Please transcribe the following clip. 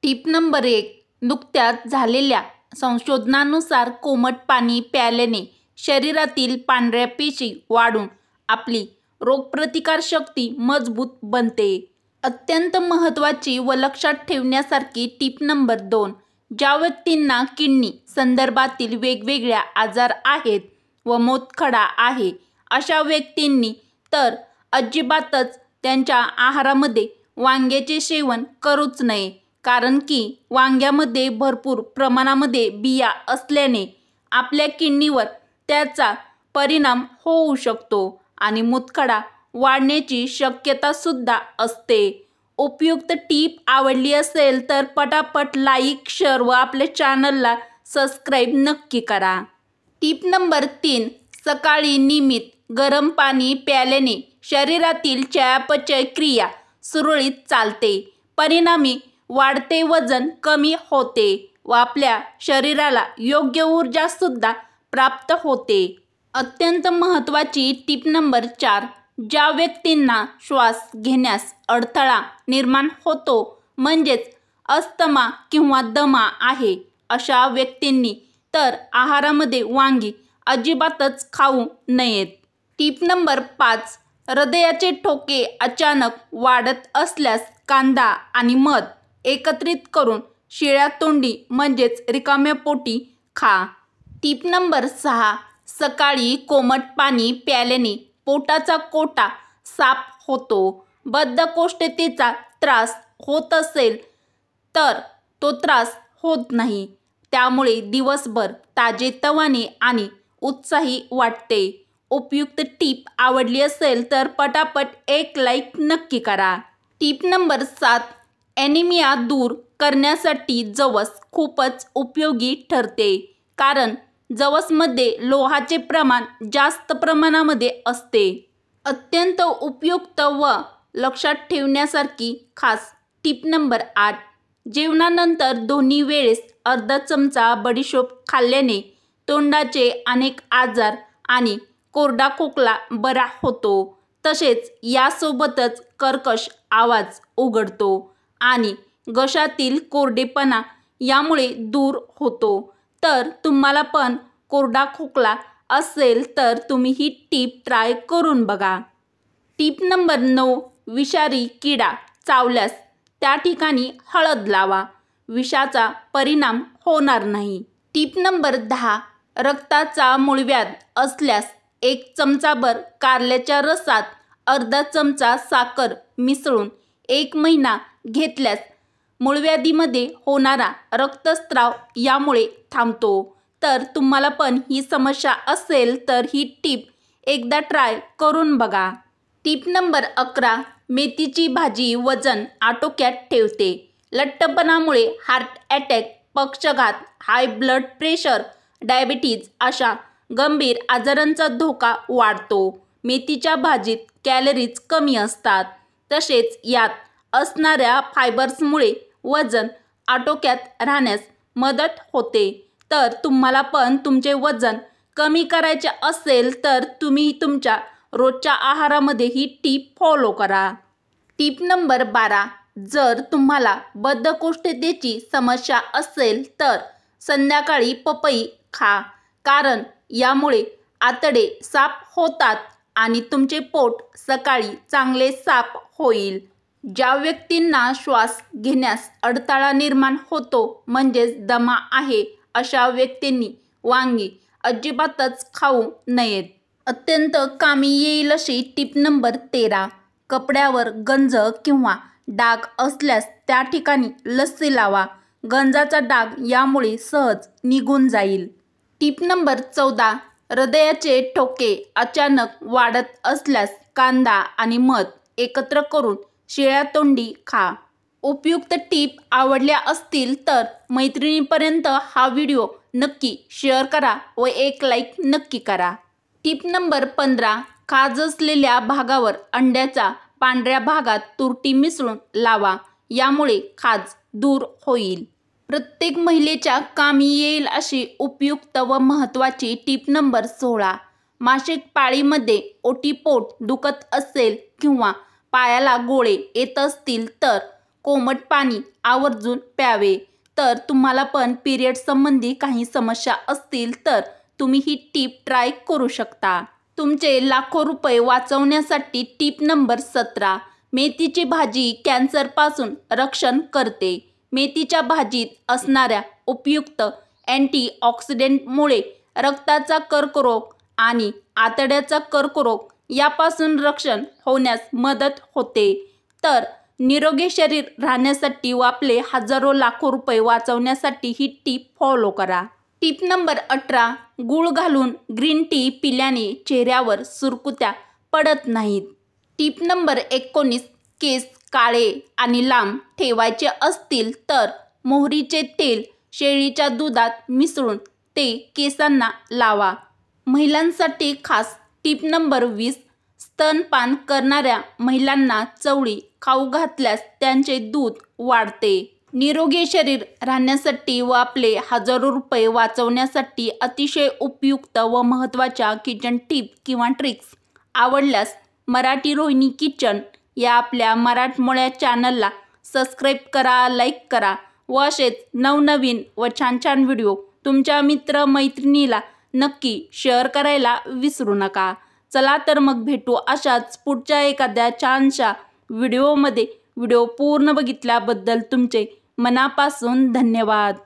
Tip number 1. नुकत्याच झालेल्या संशोधनानुसार कोमट पाणी प्यायल्याने शरीरातील पांढऱ्या पेशी वाढून आपली रोगप्रतिकारशक्ती मजबूत बनते. अत्यंत महत्त्वाची व लक्षात ठेवण्यासारखी टिप नंबर 2. ज्या व्यक्तींना किडनी संदर्भातील वेगवेगळ्या आजार आहेत व मूतखडा आहे अशा व्यक्तींनी तर अजिबातच त्यांच्या आहारामध्ये वांग्याचे सेवन करूच नये. कारण की वांग्यामध्ये भरपूर प्रमाणामध्ये बिया असल्याने आपल्या किडनीवर त्याचा परिणाम होऊ शकतो आणि मूतखडा वाढण्याची शक्यतासुद्धा असते. उपयुक्त टीप आवडली असेल तर पटापट लाईक, शेअर व आपल्या चॅनलला सबस्क्राईब नक्की करा. टीप नंबर 3. सकाळी नियमित गरम पाणी प्यायल्याने शरीरातील चयापचय क्रिया सुरळीत चालते. परिणामी वाढते वजन कमी होते व आपल्या शरीराला योग्य ऊर्जासुद्धा प्राप्त होते. अत्यंत महत्त्वाची टीप नंबर 4. ज्या व्यक्तींना श्वास घेण्यास अडथळा निर्माण होतो म्हणजेच अस्थमा किंवा दमा आहे अशा व्यक्तींनी तर आहारामध्ये वांगी अजिबातच खाऊ नयेत. टीप नंबर 5. हृदयाचे ठोके अचानक वाढत असल्यास कांदा आणि मध एकत्रित करून शिळ्या तोंडी म्हणजेच रिकाम्या पोटी खा. टीप नंबर 6. सकाळी कोमट पाणी प्यायल्याने पोटाचा कोटा साफ होतो. बद्धकोष्ठतेचा त्रास होत असेल तर तो त्रास होत नाही. त्यामुळे दिवसभर ताजेतवाने आणि उत्साही वाटते. उपयुक्त टीप आवडली असेल तर पटापट एक लाईक नक्की करा. टीप नंबर 7. ॲनिमिया दूर करण्यासाठी जवस खूपच उपयोगी ठरते. कारण जवसमध्ये लोहाचे प्रमाण जास्त प्रमाणामध्ये असते. अत्यंत उपयुक्त व लक्षात ठेवण्यासारखी खास टीप नंबर 8. जेवणानंतर दोन्ही वेळेस अर्धा चमचा बडीशोप खाल्ल्याने तोंडाचे अनेक आजार आणि कोरडा खोकला बरा होतो. तसेच यासोबतच कर्कश आवाज उघडतो आणि घशातील कोरडेपणा यामुळे दूर होतो. तर तुम्हाला पण कोरडा खोकला असेल तर तुम्ही ही टीप ट्राय करून बघा. टीप नंबर 9. विषारी किडा चावल्यास त्या ठिकाणी हळद लावा. विषाचा परिणाम होणार नाही. टीप नंबर 10. रक्ताचा मूळव्याध असल्यास 1 चमचाभर कारल्याच्या रसात अर्धा चमचा साखर मिसळून 1 महिना घेतल्यास मूळव्याधीमध्ये होणारा रक्तस्राव यामुळे थांबतो. तर तुम्हाला पण ही समस्या असेल तर ही टीप एकदा ट्राय करून बघा. टीप नंबर 11. मेथीची भाजी वजन आटोक्यात ठेवते. लठ्ठपणामुळे हार्ट अटॅक, पक्षाघात, हाय ब्लड प्रेशर, डायबिटीज अशा गंभीर आजारांचा धोका वाढतो. मेथीच्या भाजीत कॅलरीज कमी असतात. तसेच यात असणाऱ्या फायबर्समुळे वजन आटोक्यात राहण्यास मदत होते. तर तुम्हाला पण तुमचे वजन कमी करायचे असेल तर तुम्ही तुमच्या रोजच्या आहारामध्ये ही टीप फॉलो करा. टीप नंबर 12. जर तुम्हाला बद्धकोष्ठतेची समस्या असेल तर संध्याकाळी पपई खा. कारण यामुळे आतडे साफ होतात आणि तुमचे पोट सकाळी चांगले साफ होईल. ज्या व्यक्तींना श्वास घेण्यास अडथळा निर्माण होतो म्हणजेच दमा आहे अशा व्यक्तींनी वांगी अजिबातच खाऊ नयेत. अत्यंत कामी येईल अशी टीप नंबर 13. कपड्यावर गंज किंवा डाग असल्यास त्या ठिकाणी लस्सी लावा. गंजाचा डाग यामुळे सहज निघून जाईल. टीप नंबर 14. हृदयाचे ठोके अचानक वाढत असल्यास कांदा आणि मध एकत्र करून शिळ्या तोंडी खा. उपयुक्त टीप आवडल्या असतील तर मैत्रिणींपर्यंत हा व्हिडिओ नक्की शेअर करा व एक लाईक नक्की करा. टीप नंबर 15. खाज असलेल्या भागावर अंड्याच्या पांढऱ्या भागात तुरटी मिसळून लावा. यामुळे खाज दूर होईल. प्रत्येक महिलेच्या कामी येईल अशी उपयुक्त व महत्त्वाची टीप नंबर 16. मासिक पाळीमध्ये ओटीपोट दुखत असेल किंवा पायाला गोळे येत असतील तर कोमट पाणी आवर्जून प्यावे. तर तुम्हाला पण पिरियड संबंधी काही समस्या असतील तर तुम्ही ही टीप ट्राय करू शकता. तुमचे लाखो रुपये वाचवण्यासाठी टीप नंबर 17. मेथीची भाजी कॅन्सरपासून रक्षण करते. मेथीच्या भाजीत असणाऱ्या उपयुक्त अँटीऑक्सिडंटमुळे रक्ताचा कर्करोग आणि आतड्याचा कर्करोग यापासून रक्षण होण्यास मदत होते. तर निरोगी शरीर राहण्यासाठी व आपले हजारो लाखो रुपये वाचवण्यासाठी ही टीप फॉलो करा. टीप नंबर 18. गूळ घालून ग्रीन टी पिल्याने चेहऱ्यावर सुरकुत्या पडत नाहीत. टीप नंबर 19. केस काळे आणि लांब ठेवायचे असतील तर मोहरीचे तेल शेळीच्या दुधात मिसळून ते केसांना लावा. महिलांसाठी खास टीप नंबर 20. स्तनपान करणाऱ्या महिलांना चवळी खाऊ घातल्यास त्यांचे दूध वाढते. निरोगी शरीर राहण्यासाठी व आपले हजारो रुपये वाचवण्यासाठी अतिशय उपयुक्त व महत्त्वाच्या किचन टिप किंवा ट्रिक्स आवडल्यास मराठी रोहिणी किचन या आपल्या मराठमोळ्या चॅनलला सबस्क्राईब करा, लाईक करा व असेच नवनवीन व छान छान व्हिडिओ तुमच्या मित्रमैत्रिणीला नक्की शेअर करायला विसरू नका. चला तर मग भेटू अशाच पुढच्या एखाद्या छानशा व्हिडिओमध्ये. व्हिडिओ पूर्ण बघितल्याबद्दल तुमचे मनापासून धन्यवाद.